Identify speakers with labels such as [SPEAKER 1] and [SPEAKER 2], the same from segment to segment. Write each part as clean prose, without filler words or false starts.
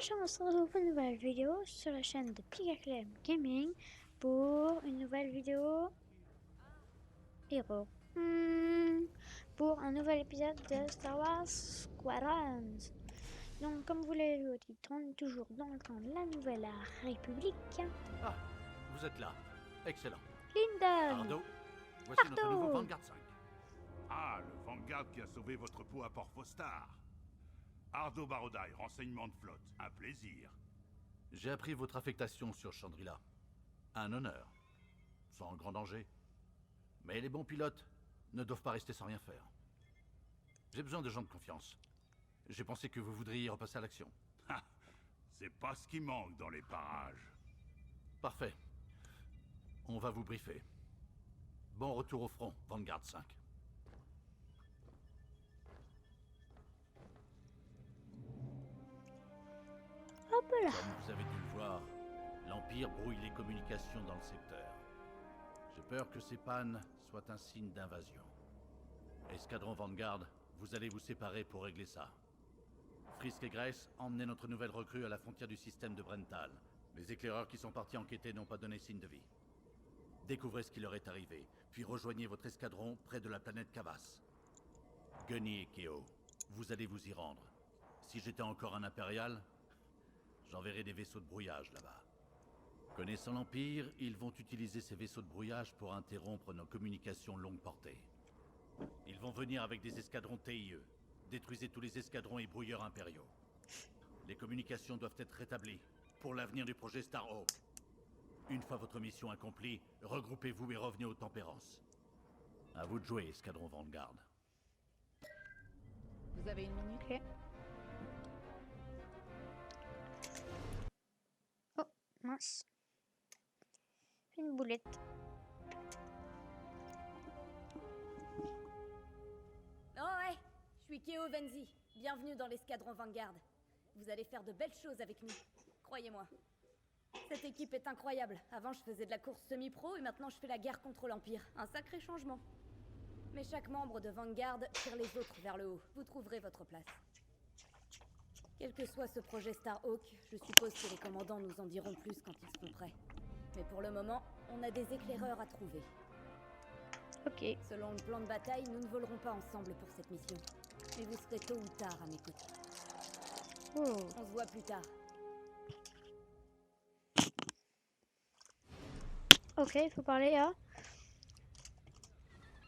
[SPEAKER 1] je on se retrouve pour une nouvelle vidéo sur la chaîne de Picaclem Gaming pour une nouvelle vidéo héros. Pour un nouvel épisode de Star Wars Squadrons. Donc, comme vous l'avez vu au titre, on est toujours dans le temps de la Nouvelle République.
[SPEAKER 2] Ah, vous êtes là. Excellent.
[SPEAKER 1] Lyndon!
[SPEAKER 2] Ardo, voici notre nouveau
[SPEAKER 1] Ardo!
[SPEAKER 2] Vanguard 5.
[SPEAKER 3] Ah, le Vanguard qui a sauvé votre peau à Port Phostar. Ardo Barodai, renseignement de flotte. Un plaisir.
[SPEAKER 2] J'ai appris votre affectation sur Chandrila. Un honneur. Sans grand danger. Mais les bons pilotes ne doivent pas rester sans rien faire. J'ai besoin de gens de confiance. J'ai pensé que vous voudriez repasser à l'action.
[SPEAKER 3] Ha, c'est pas ce qui manque dans les parages.
[SPEAKER 2] Parfait. On va vous briefer. Bon retour au front, Vanguard 5.
[SPEAKER 1] Hop là!
[SPEAKER 2] Comme vous avez dû le voir, l'Empire brouille les communications dans le secteur. J'ai peur que ces pannes soient un signe d'invasion. Escadron Vanguard, vous allez vous séparer pour régler ça. Frisk et Grace, emmenez notre nouvelle recrue à la frontière du système de Brental. Les éclaireurs qui sont partis enquêter n'ont pas donné signe de vie. Découvrez ce qui leur est arrivé, puis rejoignez votre escadron près de la planète Kavas. Gunny et Keo, vous allez vous y rendre. Si j'étais encore un impérial, j'enverrais des vaisseaux de brouillage là-bas. Connaissant l'Empire, ils vont utiliser ces vaisseaux de brouillage pour interrompre nos communications longue portée. Ils vont venir avec des escadrons TIE. Détruisez tous les escadrons et brouilleurs impériaux. Les communications doivent être rétablies pour l'avenir du projet Starhawk. Une fois votre mission accomplie, regroupez-vous et revenez aux Tempérances. À vous de jouer, escadron Vanguard.
[SPEAKER 4] Vous avez une minute?
[SPEAKER 1] Ok. Oh, mince. Une boulette.
[SPEAKER 4] Oh ouais, je suis Keo Venzi. Bienvenue dans l'escadron Vanguard. Vous allez faire de belles choses avec nous, croyez-moi. Cette équipe est incroyable. Avant, je faisais de la course semi-pro et maintenant je fais la guerre contre l'Empire. Un sacré changement. Mais chaque membre de Vanguard tire les autres vers le haut. Vous trouverez votre place. Quel que soit ce projet Starhawk, je suppose que les commandants nous en diront plus quand ils seront prêts. Mais pour le moment, on a des éclaireurs à trouver.
[SPEAKER 1] Ok.
[SPEAKER 4] Selon le plan de bataille, nous ne volerons pas ensemble pour cette mission. Mais vous serez tôt ou tard à mes côtés.
[SPEAKER 1] Oh.
[SPEAKER 4] On se voit plus tard.
[SPEAKER 1] Ok, il faut parler à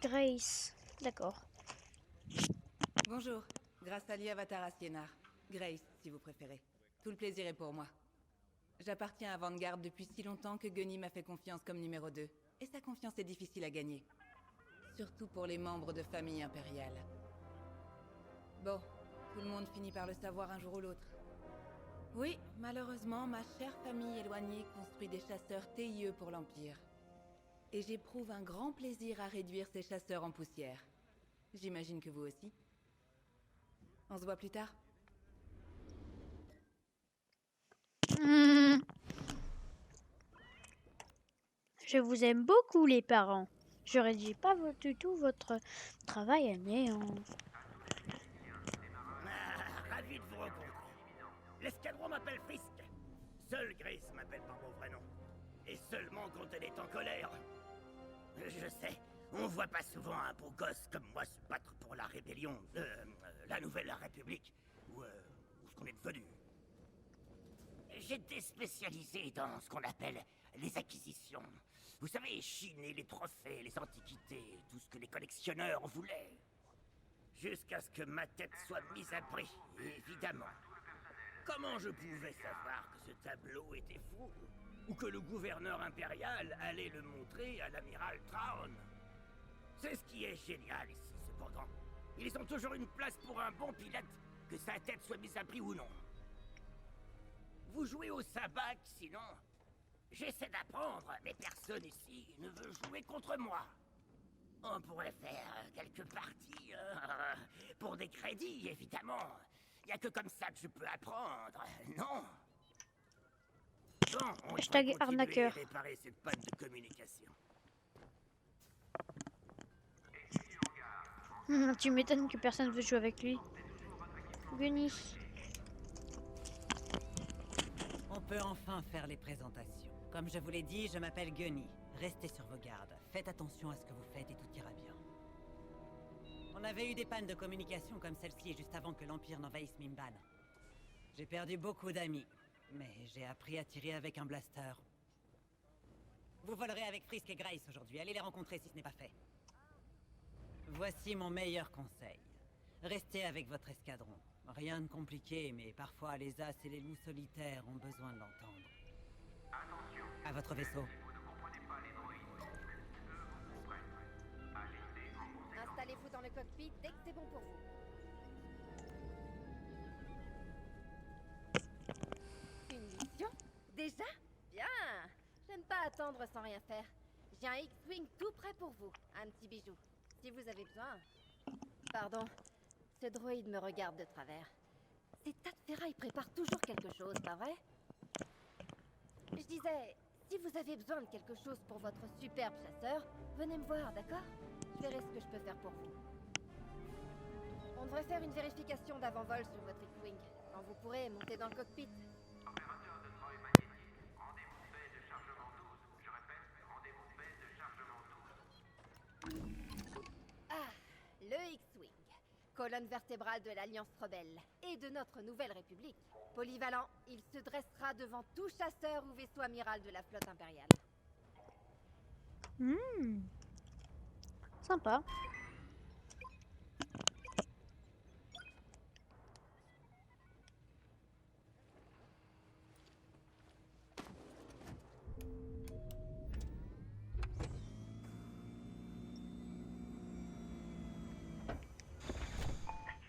[SPEAKER 1] Grace. D'accord.
[SPEAKER 5] Bonjour, grâce à Avatar Sienar. Grace, si vous préférez. Tout le plaisir est pour moi. J'appartiens à Vanguard depuis si longtemps que Gunny m'a fait confiance comme numéro 2. Et sa confiance est difficile à gagner. Surtout pour les membres de famille impériale. Bon, tout le monde finit par le savoir un jour ou l'autre. Oui, malheureusement, ma chère famille éloignée construit des chasseurs TIE pour l'Empire. Et j'éprouve un grand plaisir à réduire ces chasseurs en poussière. J'imagine que vous aussi. On se voit plus tard.
[SPEAKER 1] Je vous aime beaucoup, les parents. Je réduis pas du tout votre travail à néant.
[SPEAKER 6] Ravi de vous rencontrer. L'escadron m'appelle Frisk. Seule Grace m'appelle par mon vrai nom. Et seulement quand elle est en colère. Je sais, on voit pas souvent un beau gosse comme moi se battre pour la rébellion, la Nouvelle République, ou ce qu'on est devenu. J'étais spécialisé dans ce qu'on appelle les acquisitions. Vous savez, chiner les trophées, les antiquités, tout ce que les collectionneurs voulaient. Jusqu'à ce que ma tête soit mise à prix, évidemment. Comment je pouvais savoir que ce tableau était faux? Ou que le gouverneur impérial allait le montrer à l'amiral Traun? C'est ce qui est génial ici, cependant. Ils ont toujours une place pour un bon pilote, que sa tête soit mise à prix ou non. Vous jouez au sabac, sinon... J'essaie d'apprendre, mais personne ici ne veut jouer contre moi. On pourrait faire quelques parties, pour des crédits, évidemment. Il n'y a que comme ça que je peux apprendre, non? Bon, on
[SPEAKER 1] Hashtag
[SPEAKER 6] va continuer
[SPEAKER 1] arnaqueur.
[SPEAKER 6] à réparer cette panne de communication.
[SPEAKER 1] Tu m'étonnes que personne veut jouer avec lui. Gunny.
[SPEAKER 7] peut enfin faire les présentations. Comme je vous l'ai dit, je m'appelle Gunny. Restez sur vos gardes. Faites attention à ce que vous faites et tout ira bien. On avait eu des pannes de communication comme celle-ci juste avant que l'Empire n'envahisse Mimban. J'ai perdu beaucoup d'amis, mais j'ai appris à tirer avec un blaster. Vous volerez avec Frisk et Grace aujourd'hui. Allez les rencontrer si ce n'est pas fait. Voici mon meilleur conseil. Restez avec votre escadron. Rien de compliqué, mais parfois les as et les loups solitaires ont besoin de l'entendre.
[SPEAKER 6] Attention,
[SPEAKER 7] À votre vaisseau.
[SPEAKER 6] si vous ne comprenez pas les droïdes, eux vous comprennent. Allez-y en conséquence.
[SPEAKER 4] Installez-vous dans le cockpit dès que c'est bon pour vous. Une mission? Déjà? Bien! J'aime pas attendre sans rien faire. J'ai un X-Wing tout prêt pour vous. Un petit bijou. Si vous avez besoin. Pardon. Ce droïde me regarde de travers. Ces tas de ferrailles préparent toujours quelque chose, pas vrai? Je disais, si vous avez besoin de quelque chose pour votre superbe chasseur, venez me voir, d'accord? Je verrai ce que je peux faire pour vous. On devrait faire une vérification d'avant-vol sur votre X-Wing. Quand vous pourrez monter dans le cockpit.
[SPEAKER 6] Opérateur de droïde magnétique, rendez-vous baie de chargement 12. Je répète, rendez-vous baie de chargement 12.
[SPEAKER 4] Ah, le X-Wing. Colonne vertébrale de l'Alliance rebelle et de notre nouvelle République. Polyvalent, il se dressera devant tout chasseur ou vaisseau amiral de la flotte impériale.
[SPEAKER 1] Sympa.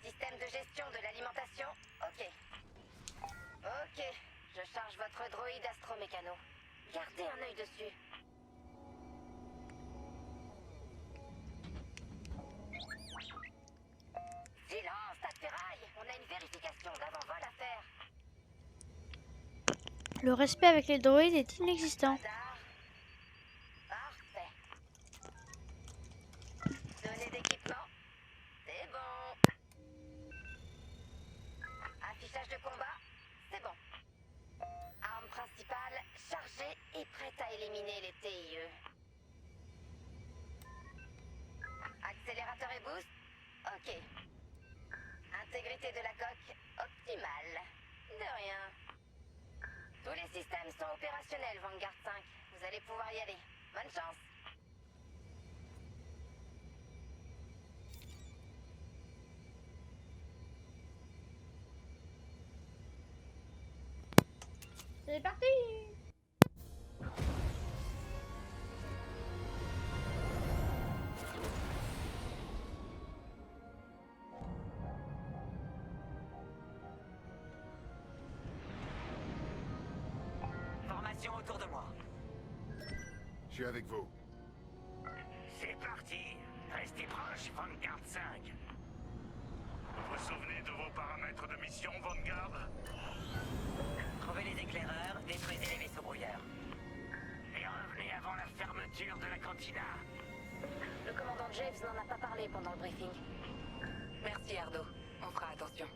[SPEAKER 4] Système de gestion de l'alimentation, ok. Ok, je charge votre droïde astromécano. Gardez un œil dessus. Silence, tas de ferraille. On a une vérification d'avant-vol à faire.
[SPEAKER 1] Le respect avec les droïdes est inexistant.
[SPEAKER 4] Hasard. Parfait. Données d'équipement. C'est bon. Affichage de combat. C'est bon. Arme principale chargée et prête à éliminer les TIE. Accélérateur et boost. Ok. Intégrité de la coque optimale. De rien. Tous les systèmes sont opérationnels, Vanguard 5. Vous allez pouvoir y aller. Bonne chance.
[SPEAKER 1] C'est parti!
[SPEAKER 7] Formation autour de moi.
[SPEAKER 3] Je suis avec vous.
[SPEAKER 6] C'est parti. Restez proche, Vanguard 5.
[SPEAKER 3] Vous vous souvenez de vos paramètres de mission, Vanguard?
[SPEAKER 7] Trouvez les éclaireurs, détruisez les vaisseaux brouilleurs.
[SPEAKER 6] Et revenez avant la fermeture de la cantina.
[SPEAKER 4] Le commandant James n'en a pas parlé pendant le briefing.
[SPEAKER 5] Merci, Ardo. On fera attention.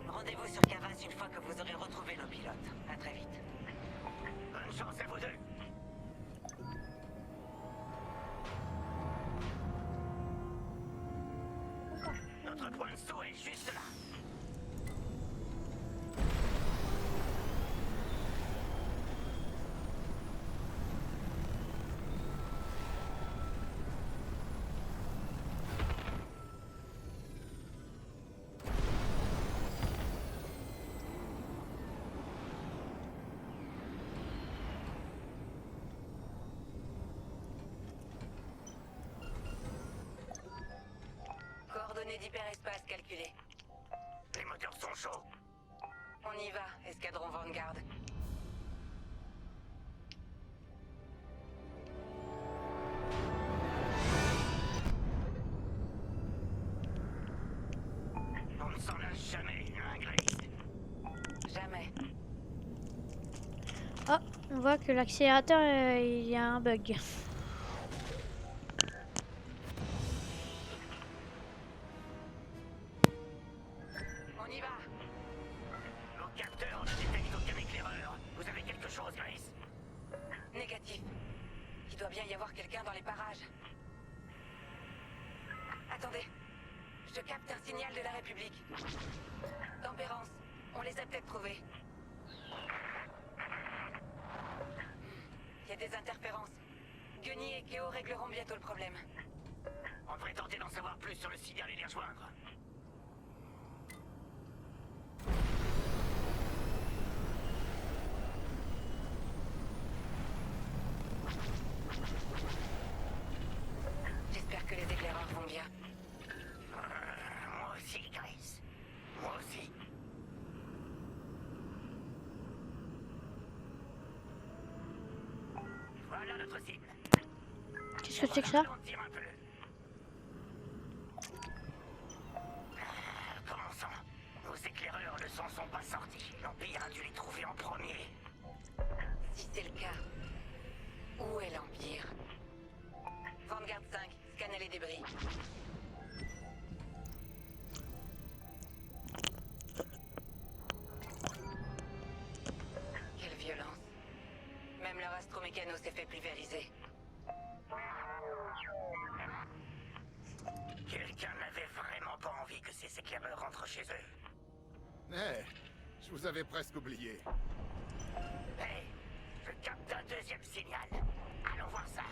[SPEAKER 7] Rendez-vous sur Cavas une fois que vous aurez retrouvé nos pilotes. À très vite.
[SPEAKER 6] Bonne chance à vous deux. Notre point de saut est juste là.
[SPEAKER 5] Coordonnées d'hyperespace calculées.
[SPEAKER 6] Les moteurs sont chauds.
[SPEAKER 5] On y va, escadron Vanguard.
[SPEAKER 6] On ne s'en lâche jamais, hein, Grace?
[SPEAKER 5] Jamais.
[SPEAKER 1] Oh, on voit que l'accélérateur, il y a un bug.
[SPEAKER 5] doit bien y avoir quelqu'un dans les parages. Attendez. Je capte un signal de la République. Tempérance, on les a peut-être trouvés. Il y a des interférences. Gunny et Keo régleront bientôt le problème.
[SPEAKER 6] On devrait tenter d'en savoir plus sur le signal et les rejoindre.
[SPEAKER 5] J'espère que les éclaireurs vont bien.
[SPEAKER 6] Moi aussi, Grace. Moi aussi. Voilà notre cible.
[SPEAKER 1] Qu'est-ce que c'est que ça?
[SPEAKER 6] Ralentir un peu. Commençons. Nos éclaireurs ne s'en sont pas sortis. L'Empire a dû les trouver en premier.
[SPEAKER 5] Si c'est le cas, où est l'Empire? Vanguard 5, scannez les débris. Quelle violence. Même leur astromécano s'est fait pulvériser.
[SPEAKER 6] Quelqu'un n'avait vraiment pas envie que ces éclaireurs rentrent chez eux.
[SPEAKER 8] Eh, je vous avais presque oublié.
[SPEAKER 6] Hey, je capte un deuxième signal. Allons voir ça.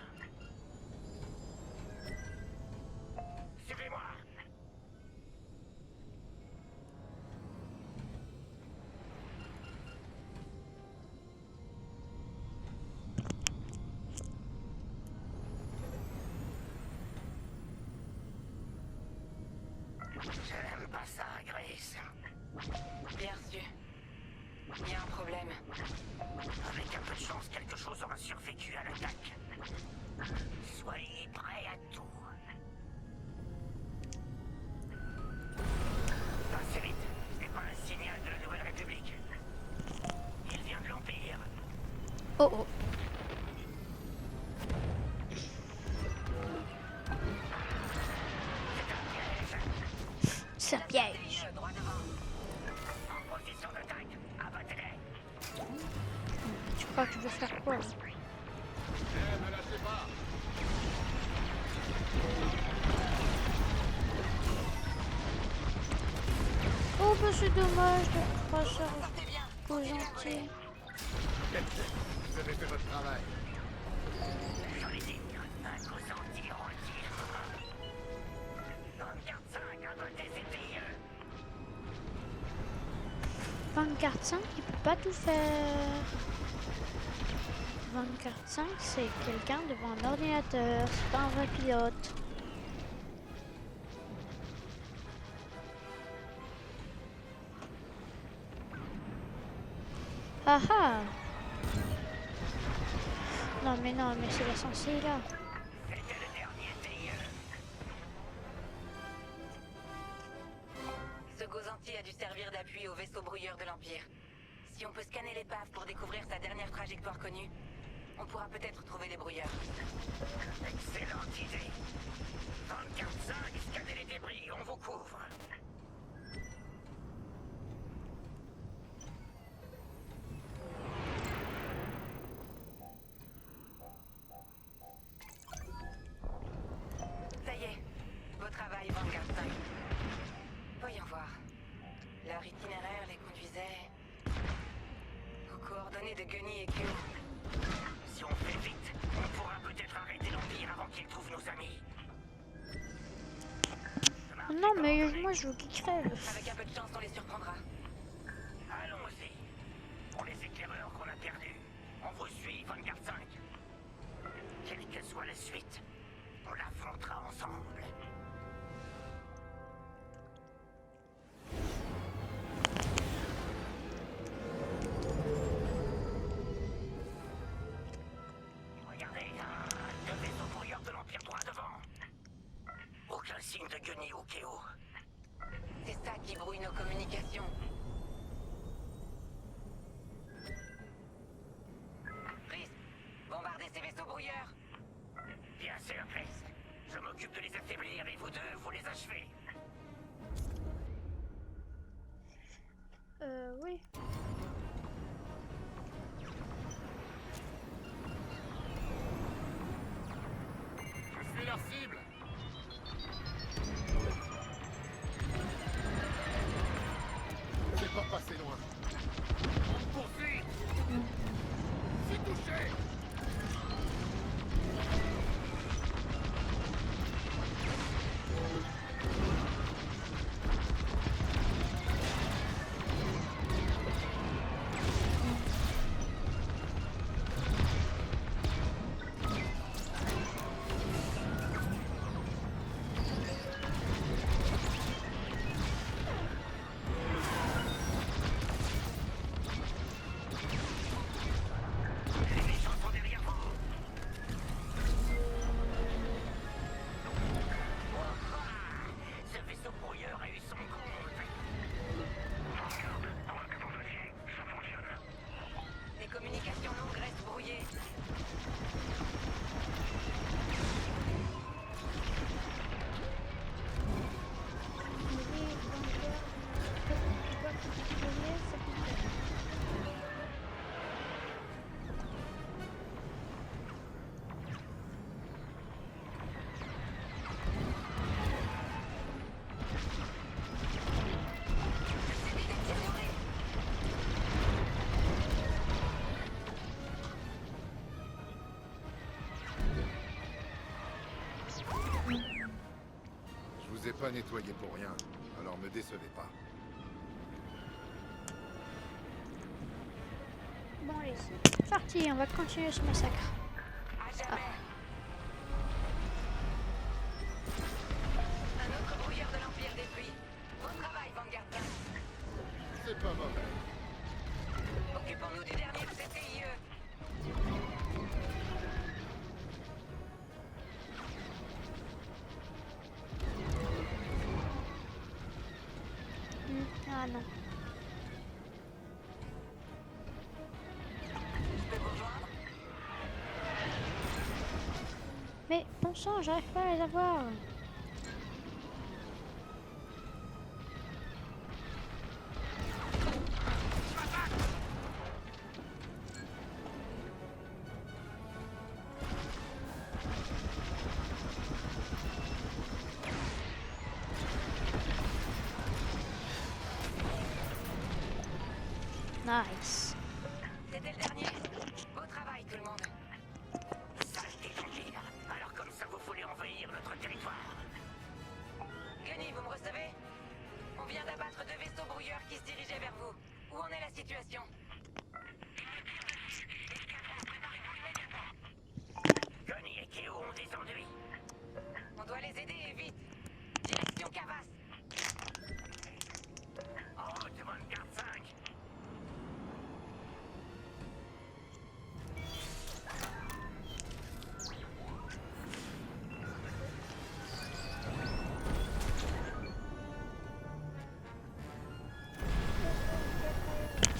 [SPEAKER 6] Suivez-moi. J'aime pas ça, Grace.
[SPEAKER 5] Bien sûr. Il y a un problème.
[SPEAKER 6] Avec un peu de chance, quelque chose aura survécu à l'attaque. Soyez prêts à tout. Passez vite. Ce n'est pas un signal de la Nouvelle République. Il vient de l'Empire.
[SPEAKER 1] Oh oh. C'est un piège.
[SPEAKER 5] Droit devant.
[SPEAKER 6] En position d'attaque. Abattez-les.
[SPEAKER 1] Tu crois que tu veux faire quoi là?
[SPEAKER 8] Eh, me lâchez pas!
[SPEAKER 1] Oh bah c'est dommage de pas ça aux gentils.
[SPEAKER 8] Vous avez fait votre travail.
[SPEAKER 6] J'allais dire, un cousin anti-retire. Vanguard 5, abattez ces filles.
[SPEAKER 1] Vanguard 5 il peut pas tout faire. Vanguard 5 c'est quelqu'un devant un ordinateur, c'est pas un vrai pilote. Ah ah. Non mais c'est la censée là.
[SPEAKER 6] C'était le dernier TIE.
[SPEAKER 5] Ce Gozanti a dû servir d'appui au vaisseau brouilleur de l'Empire. Si on peut scanner l'épave pour découvrir sa dernière trajectoire connue, on pourra peut-être trouver les brouilleurs.
[SPEAKER 6] Excellente idée. Vanguard 5, scannez les débris, on vous couvre.
[SPEAKER 5] Ça y est, beau travail, Vanguard 5. Voyons voir. Leur itinéraire les conduisait aux coordonnées de Gunny et Keo.
[SPEAKER 6] Si on fait vite, on pourra peut-être arrêter l'Empire avant qu'ils trouvent nos amis.
[SPEAKER 1] Non mais moi je veux qu'il crève.
[SPEAKER 5] Avec un peu de chance, on les surprendra.
[SPEAKER 6] Allons-y. Pour les éclaireurs qu'on a perdus, on vous suit, Vanguard 5. Quelle que soit la suite, on l'affrontera ensemble. Regardez, deux vaisseaux brouilleurs de l'Empire droit devant. Aucun signe de Gunny ou Keo.
[SPEAKER 5] C'est ça qui brouille nos communications. Chris, bombardez ces vaisseaux brouilleurs.
[SPEAKER 6] Bien sûr, Chris. Je m'occupe de les affaiblir et vous deux, vous les achevez.
[SPEAKER 1] Oui.
[SPEAKER 8] pas nettoyé pour rien, alors me décevez pas.
[SPEAKER 1] Bon, allez, c'est parti, on va continuer ce massacre.
[SPEAKER 5] À jamais. Un autre brouilleur de l'Empire détruit. Bon travail, Vanguard 5.
[SPEAKER 8] C'est pas mauvais.
[SPEAKER 5] Occupons-nous du dernier de ces TIE.
[SPEAKER 1] Ah non.
[SPEAKER 5] Je peux vous rejoindre?
[SPEAKER 1] Mais bon sang, j'arrive pas à les avoir. Nice.
[SPEAKER 5] C'était le dernier. Beau travail, tout le monde.
[SPEAKER 6] Saleté d'Empire. Alors comme ça, vous voulez envahir notre territoire?
[SPEAKER 5] Gunny, vous me recevez? On vient d'abattre 2 vaisseaux brouilleurs qui se dirigeaient vers vous. Où en est la situation?
[SPEAKER 6] Gunny et Keo ont des ennuis.
[SPEAKER 5] On doit les aider et vite. Direction Cavas.
[SPEAKER 6] En route, Vanguard 5.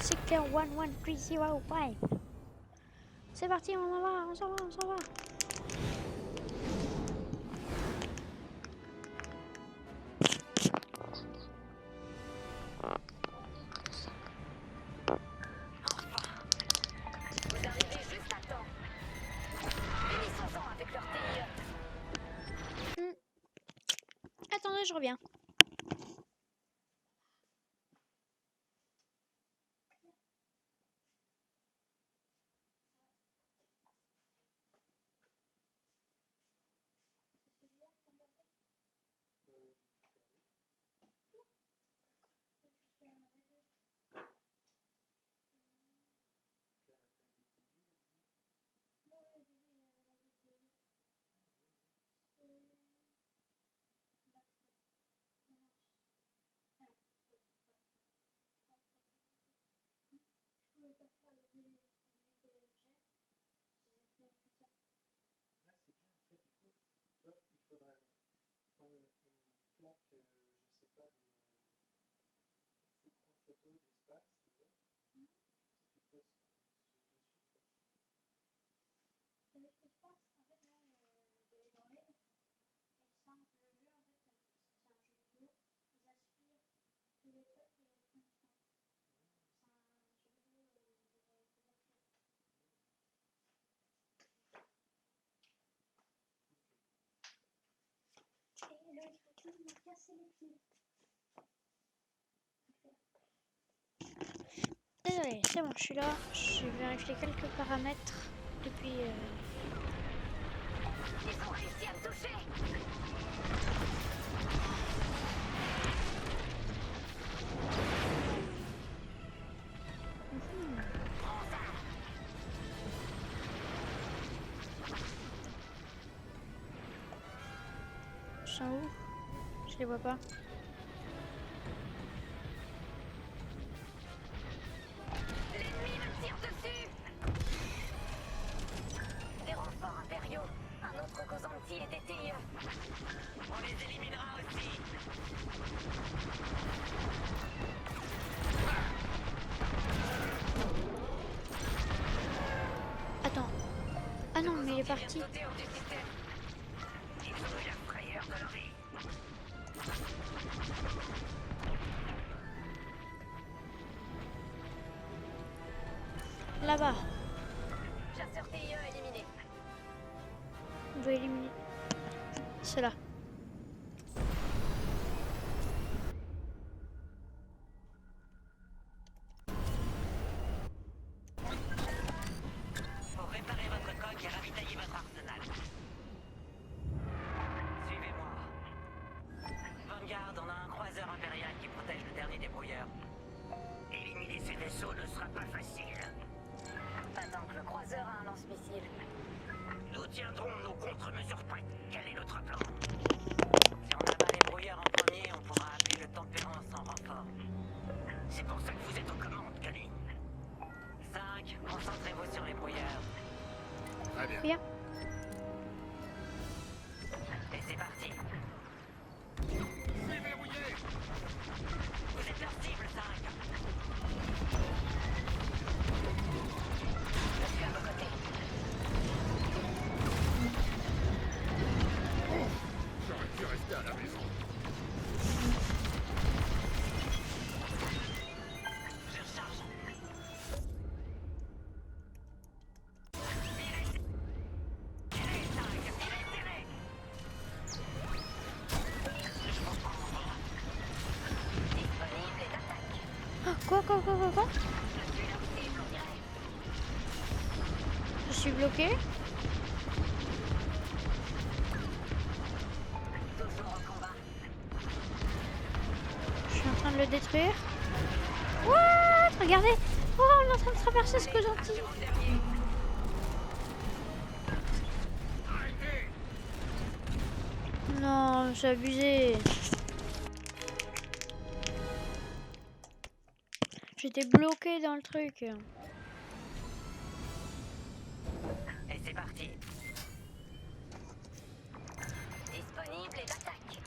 [SPEAKER 1] Secteur 11305. C'est parti, on en va, on s'en va, on s'en va.
[SPEAKER 4] Vous arrivez juste à temps. Finissons-en avec leur TIE.
[SPEAKER 1] Attendez, je reviens. Désolé, c'est bon, je suis là. Je vais vérifier quelques paramètres depuis.
[SPEAKER 4] Ils ont réussi à me toucher.
[SPEAKER 1] Ils sont où? Je les vois pas.
[SPEAKER 4] L'ennemi me tire dessus. Des renforts impériaux. Un autre Gozanti et des TIE.
[SPEAKER 5] On les éliminera aussi.
[SPEAKER 1] Attends. Ah non, mais il est parti.
[SPEAKER 5] Sauter hors du système.
[SPEAKER 6] Ils ont eu la frayeur de leur vie.
[SPEAKER 1] Là-bas.
[SPEAKER 4] Chasseur TIE éliminé.
[SPEAKER 1] On doit éliminer cela.
[SPEAKER 7] Pour réparer votre coque et ravitailler votre arsenal. Suivez-moi.
[SPEAKER 8] bien.
[SPEAKER 1] Bien.
[SPEAKER 6] Et c'est parti.
[SPEAKER 8] C'est verrouillé.
[SPEAKER 6] Vous êtes leur cible, 5. Je suis à vos côtés.
[SPEAKER 8] J'aurais pu rester à la maison.
[SPEAKER 6] Je recharge.
[SPEAKER 1] Ah, quoi? Je suis bloqué. Je suis en train de le détruire. What? Regardez. Oh, on est en train de traverser ce que gentil. Non, j'ai abusé. J'étais bloqué dans le truc.
[SPEAKER 6] Et c'est parti. Disponible et d'attaque.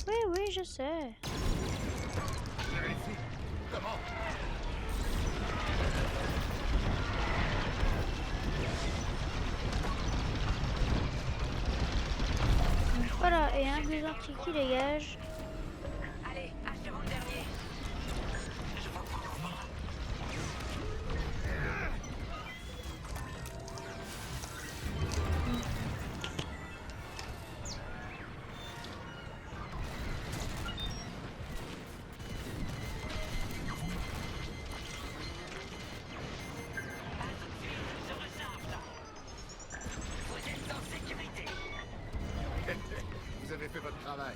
[SPEAKER 1] Oui, je sais.
[SPEAKER 8] Vérifie. Comment?
[SPEAKER 1] Voilà, et un des anti qui dégage.
[SPEAKER 6] Allez, achetez-vous le dernier. Je vous couvre. Je recharge. Vous êtes en sécurité.
[SPEAKER 8] Vous avez fait votre travail.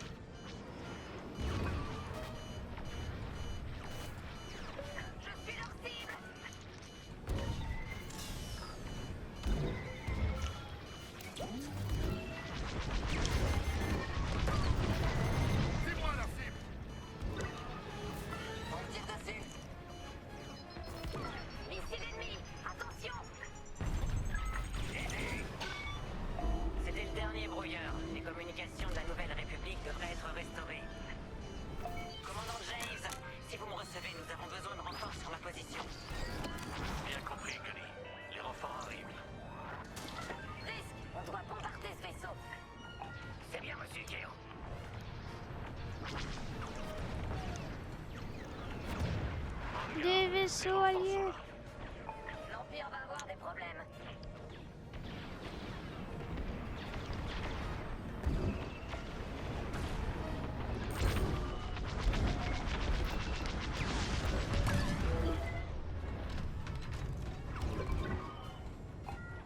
[SPEAKER 6] Je suis leur cible.
[SPEAKER 8] C'est moi la cible.
[SPEAKER 6] On me tire dessus. Missile ennemi, attention. C'était le dernier brouilleur. Les communications de la Nouvelle République devraient être restaurées. Commandant James, si vous me recevez, nous avons besoin de renforts sur ma position. Bien compris, Gunny. Les renforts arrivent. Risque, on doit bombarder ce vaisseau. C'est bien reçu, Keo.
[SPEAKER 1] Des vaisseaux alliés.
[SPEAKER 6] L'Empire va avoir des problèmes.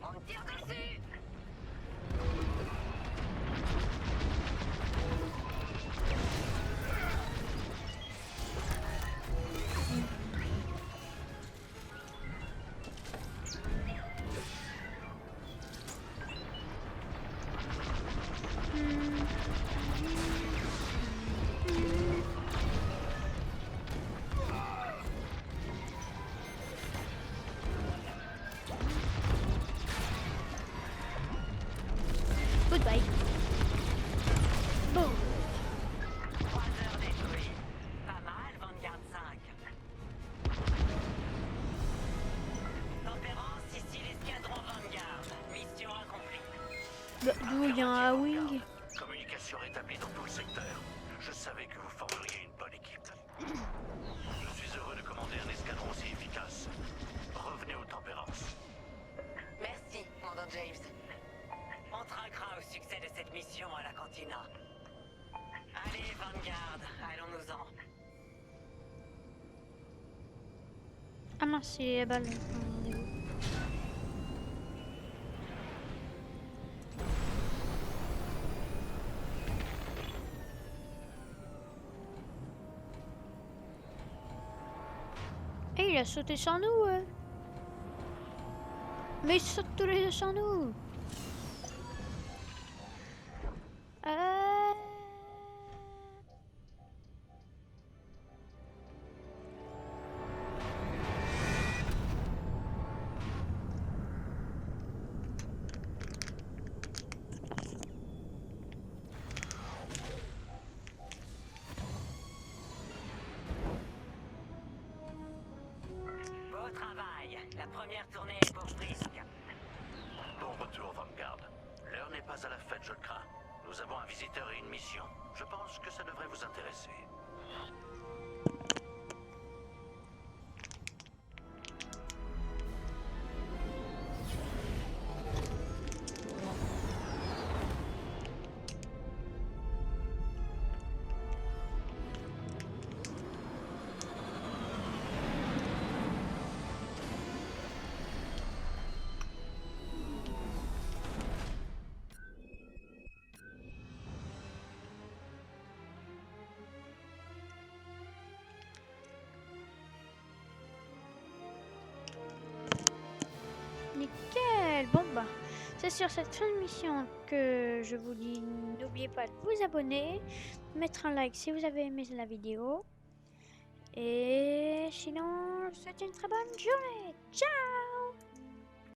[SPEAKER 6] On me tire dessus.
[SPEAKER 1] Goodbye. Bon.
[SPEAKER 6] 3 heures détruites. Pas mal, Vanguard 5. Tempérance, ici l'escadron Vanguard. Mission accomplie.
[SPEAKER 1] D'où il y a un A-Wing.
[SPEAKER 9] Communication rétablie dans tout le secteur. Je savais que vous formeriez une bonne équipe. Je suis heureux de commander un escadron aussi efficace. Revenez aux tempérances.
[SPEAKER 6] Merci, commandant James. On traquera au succès de cette mission à la cantina. Allez, Vanguard, allons-nous-en.
[SPEAKER 1] Ah mince, il y a la balle. Et il a sauté sans nous. Mais ils sautent tous les deux sans nous.
[SPEAKER 6] journée pour Frisk.
[SPEAKER 9] Bon retour, Vanguard. L'heure n'est pas à la fête, je le crains. Nous avons un visiteur et une mission. Je pense que ça devrait vous intéresser.
[SPEAKER 1] Nickel. Bon bah, c'est sur cette fin de mission que je vous dis, n'oubliez pas de vous abonner, mettre un like si vous avez aimé la vidéo. Et sinon, je vous souhaite une très bonne journée. Ciao!